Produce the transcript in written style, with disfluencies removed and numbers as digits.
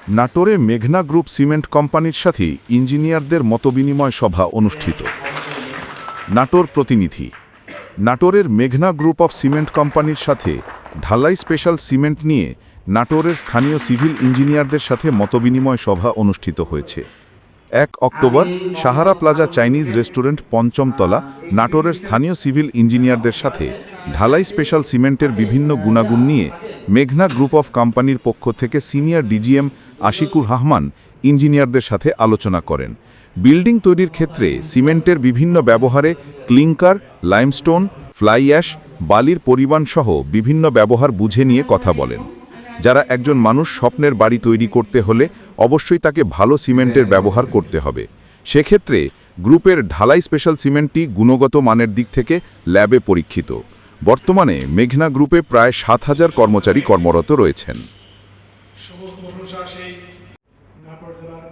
নাটোরে মেঘনা group cement কোম্পানির সাথে ইঞ্জিনিয়ারদের মতবিনিময় সভা অনুষ্ঠিত। নাটোর প্রতিনিধি। নাটোরের মেঘনা গ্রুপ অফ সিমেন্ট কোম্পানির সাথে ঢালাই স্পেশাল সিমেন্ট নিয়ে নাটোরের স্থানীয় সিভিল ইঞ্জিনিয়ারদের সাথে মতবিনিময় সভা অনুষ্ঠিত হয়েছে। 1 October Sahara plaza Chinese restaurant, ৫ম তলা, নাটোরের স্থানীয় সিভিল ইঞ্জিনিয়ারদের সাথে ঢালাই স্পেশাল সিমেন্টের বিভিন্ন গুণাগুণ নিয়ে মেঘনা গ্রুপ অফ কোম্পানির পক্ষ থেকে সিনিয়র ডিজিএম আশিকুর রহমান ইঞ্জিনিয়ারদের সাথে আলোচনা করেন। বিল্ডিং তৈরির ক্ষেত্রে সিমেন্টের বিভিন্ন ব্যবহারে ক্লিংকার, লাইমস্টোন, ফ্লাই অ্যাশ, বালির পরিমাণসহ বিভিন্ন ব্যবহার বুঝে নিয়ে কথা বলেন। যারা একজন মানুষ স্বপ্নের বাড়ি তৈরি করতে হলে অবশ্যই তাকে ভালো সিমেন্টের ব্যবহার করতে হবে। সেক্ষেত্রে গ্রুপের ঢালাই স্পেশাল সিমেন্টটি গুণগত মানের দিক থেকে ল্যাবে পরীক্ষিত। বর্তমানে মেঘনা গ্রুপে প্রায় ৭,০০০ কর্মচারী কর্মরত রয়েছেন। সমস্ত প্রশংসা সেই নাটোর জেলার